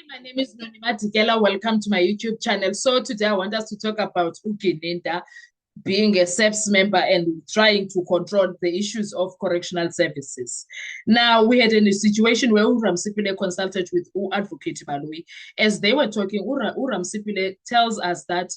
My name is Nonima Tikela. Welcome to my YouTube channel. So today I want us to talk about Ugininda being a SEPS member and trying to control the issues of correctional services. Now, we had a situation where Uram Sipile consulted with Advocate Baloi. As they were talking, Uram Sipile tells us that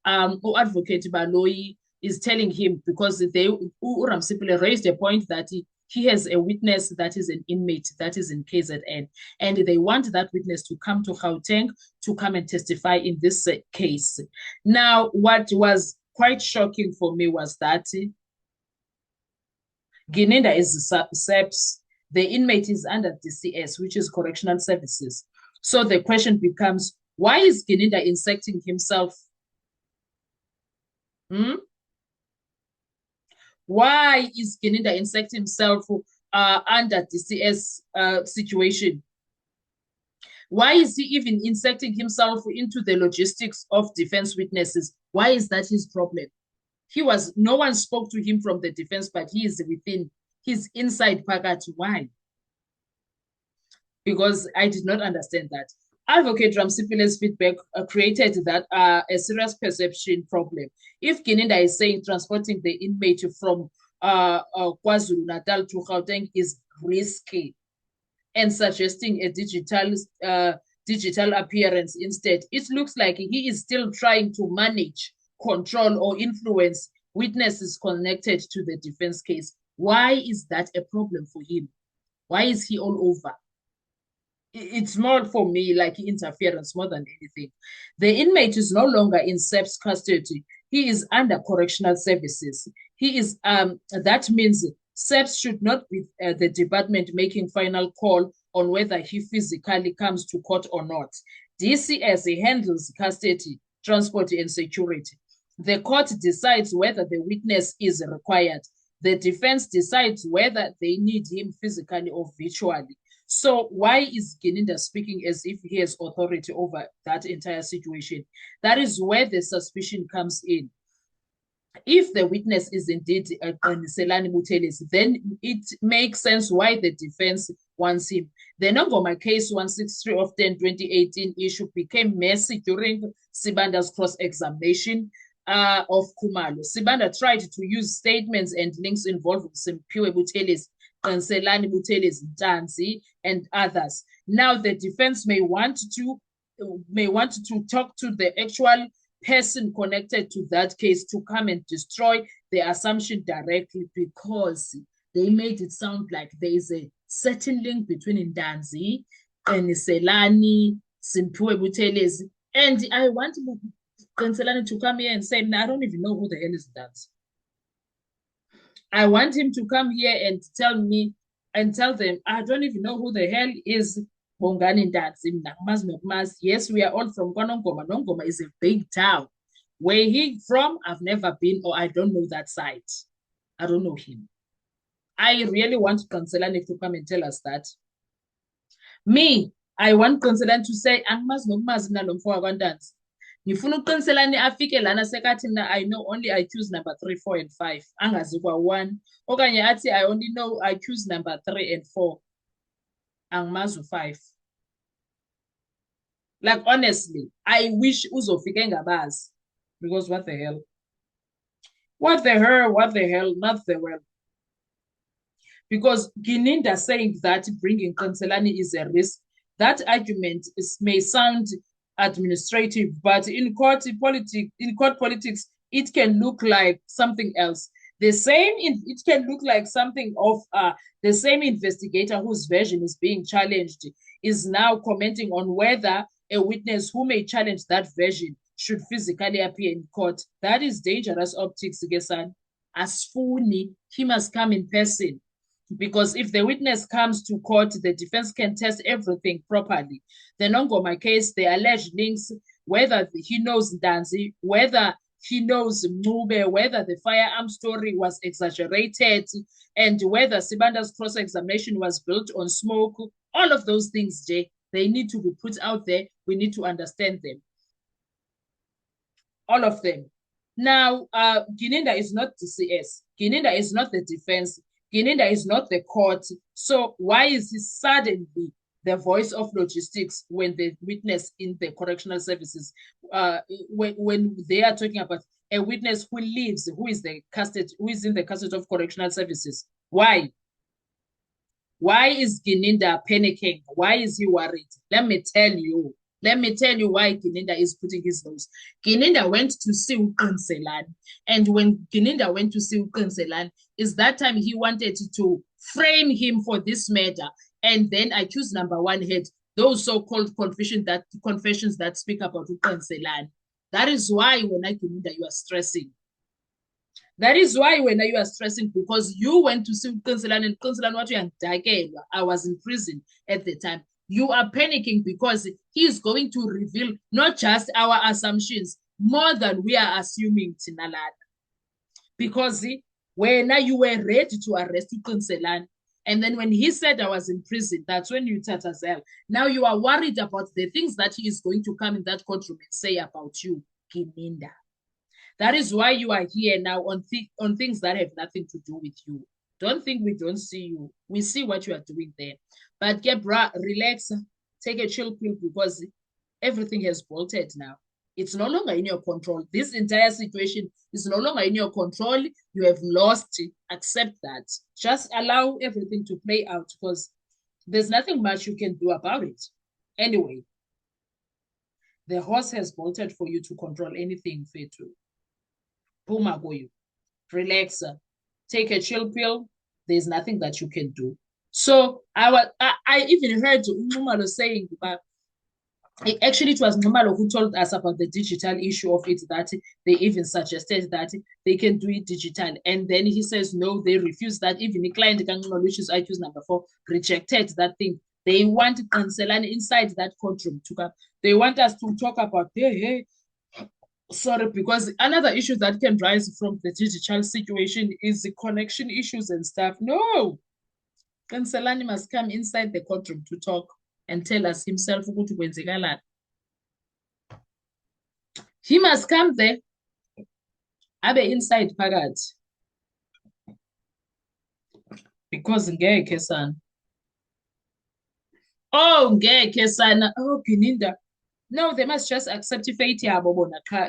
Advocate Baloi is telling him because Uram Sipile raised a point that he has a witness that is an inmate that is in KZN, and they want that witness to come to Gauteng to come and testify in this case. Now, what was quite shocking for me was that Gininda is SEPS, the inmate is under DCS, which is Correctional Services. So the question becomes, why is Gininda inserting himself? Why is Gininda inserting himself under DCS situation? Why is he even inserting himself into the logistics of defense witnesses? Why is that his problem? No one spoke to him from the defense, but he is within, he's inside Pakati. Why? Because I did not understand that. Advocate Ramsipile's feedback created that a serious perception problem. If Gininda is saying transporting the inmate from KwaZulu-Natal to Gauteng is risky and suggesting a digital appearance instead, it looks like he is still trying to manage, control, or influence witnesses connected to the defense case. Why is that a problem for him? Why is he all over? It's more for me like interference more than anything. The inmate is no longer in SEPS custody. He is under correctional services. He is that means SEPS should not be the department making final call on whether he physically comes to court or not. DCS handles custody, transport, and security. The court decides whether the witness is required. The defense decides whether they need him physically or virtually. So why is Gininda speaking as if he has authority over that entire situation? That is where the suspicion comes in. If the witness is indeed Selani Mutelis, then it makes sense why the defense wants him. The Nongoma case 163 of 10/2018 issue became messy during Sibanda's cross-examination of Khumalo. Sibanda tried to use statements and links involving Simphiwe Butelis, Selani Butelis, Ntanzi, and others. Now the defense may want to talk to the actual person connected to that case to come and destroy the assumption directly because they made it sound like there is a certain link between Ntanzi and Selani, Simphiwe Butelis. And I want Selani to come here and say, I don't even know who the hell is that. I want him to come here and tell me and tell them, I don't even know who the hell is Bongani Ntanzi. Yes, we are all from Konongoma. Nongoma is a big town. Where he from, I've never been, or I don't know that side. I don't know him. I really want Conselani to come and tell us that. Me, I want Conselani to say, ngifuna uqiniselani afike lana sekathi I know only I choose number 3, 4, and 5 angazi kwa 1 okanye athi I only know I choose number 3 and 4 angimazi 5. Like honestly, I wish uzofike ngabazi because what the hell not the well, because Gininda saying that bringing Conselani is a risk, that argument may sound administrative, but in court politics, it can look like something else. It can look like something of the same investigator whose version is being challenged is now commenting on whether a witness who may challenge that version should physically appear in court. That is dangerous optics, Gesan. Asfuni, he must come in person. Because if the witness comes to court, the defense can test everything properly. The Nongoma case, the alleged links, whether he knows Ntanzi, whether he knows Mube, whether the firearm story was exaggerated, and whether Sibanda's cross-examination was built on smoke, all of those things, Jay, they need to be put out there. We need to understand them. All of them. Now, Gininda is not DCS. Gininda is not the defense. Gininda is not the court. So why is he suddenly the voice of logistics when the witness in the correctional services, when they are talking about a witness who lives, who is in the custody of correctional services. Why? Why is Gininda panicking? Why is he worried? Let me tell you. Let me tell you why Gininda is putting his nose. Gininda went to see Ukanselan. And when Gininda went to see Ukanselan, is that time he wanted to frame him for this matter and then accuse number one head those so-called confessions that speak about Ukanselan. That is why when I Gininda, you are stressing. That is why when you are stressing, because you went to see Kunselan and Kunselan what you I was in prison at the time. You are panicking because he is going to reveal not just our assumptions, more than we are assuming, Tinalad. Because when you were ready to arrest Kunselan, and then when he said I was in prison, that's when you Tatazel. Now you are worried about the things that he is going to come in that courtroom and say about you, Gininda. That is why you are here now on things that have nothing to do with you. Don't think we don't see you. We see what you are doing there. But Gebra, relax, take a chill pill because everything has bolted now. It's no longer in your control. This entire situation is no longer in your control. You have lost it. Accept that. Just allow everything to play out because there's nothing much you can do about it. Anyway, the horse has bolted for you to control anything, Fetu. Puma go you. Relax, take a chill pill. There's nothing that you can do. So I even heard Nxumalo saying, but actually it was Nxumalo who told us about the digital issue of it, that they even suggested that they can do it digital. And then he says, no, they refuse that. Even the client, which is IQ's number 4, rejected that thing. They want Kanselane inside that courtroom to come. They want us to talk about, hey, sorry, because another issue that can rise from the digital situation is the connection issues and stuff. No, Kanselane must come inside the courtroom to talk and tell us himself. He must come there, abe inside phakathi, because ngeke sana. Oh, ngeke sana. Oh, Gininda. No, they must just accept fate yabo bona cha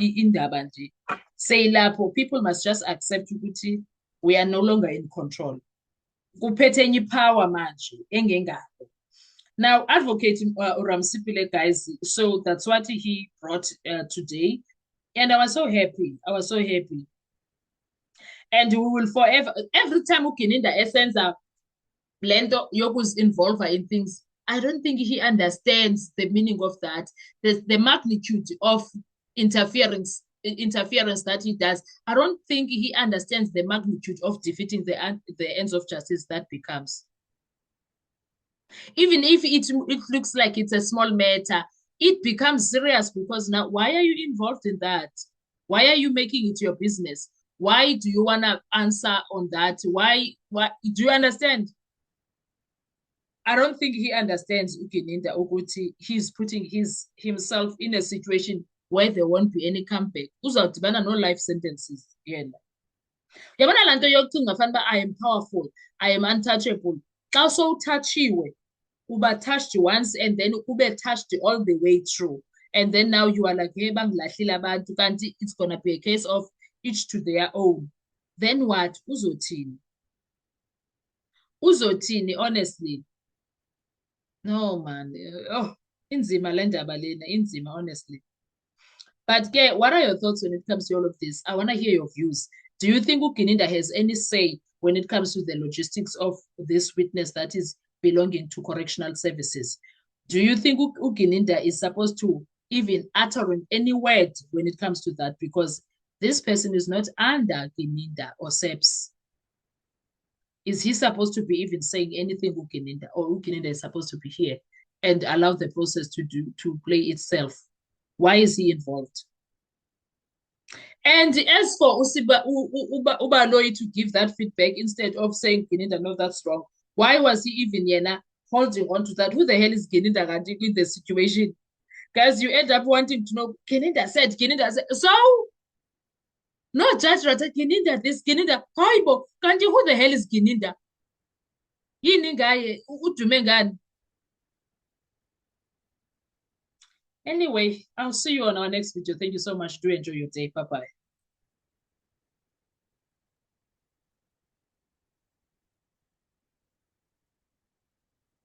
indaba nje. Say lapho, people must just accept ukuthi we are no longer in control. Kuphethe enye power manje engengakho. Now, Advocate Ramsipile, guys, so that's what he brought today. And I was so happy. I was so happy. And we will forever, every time Ugininda essence a blender Yoku's involved in things, I don't think he understands the meaning of that. The magnitude of interference that he does. I don't think he understands the magnitude of defeating the ends of justice that becomes. Even if it looks like it's a small matter, it becomes serious because now, why are you involved in that? Why are you making it your business? Why do you want to answer on that? Why do you understand? I don't think he understands Ugininda ukuthi he's putting himself in a situation where there won't be any comeback. Uzawudibana no life sentences yena. Yabona lanto yokucinga fanele I am powerful, I am untouchable. Xa sowuthathiwe, uba touched once and then ube touched all the way through. And then now you are like, hey, bangilahlile abantu, kanti it's going to be a case of each to their own. Then what? Uzothini? Uzothini, honestly. No, man. Oh, inzima le ndaba lena, inzima, honestly. But what are your thoughts when it comes to all of this? I want to hear your views. Do you think Ugininda has any say when it comes to the logistics of this witness that is belonging to correctional services? Do you think Ugininda is supposed to even uttering any word when it comes to that? Because this person is not under Gininda or SEPS. Is he supposed to be even saying anything Ugininda, or Ugininda is supposed to be here and allow the process to play itself? Why is he involved? And as for Ubaloyi to give that feedback instead of saying Gininda, no, that's wrong. Why was he even holding on to that? Who the hell is Gininda in the situation? Guys, you end up wanting to know, Gininda said. So, no Judge Rata, Gininda this, Gininda, who the hell is Gininda? Yini ngaye, udume ngani? Anyway, I'll see you on our next video. Thank you so much. Do enjoy your day. Bye-bye.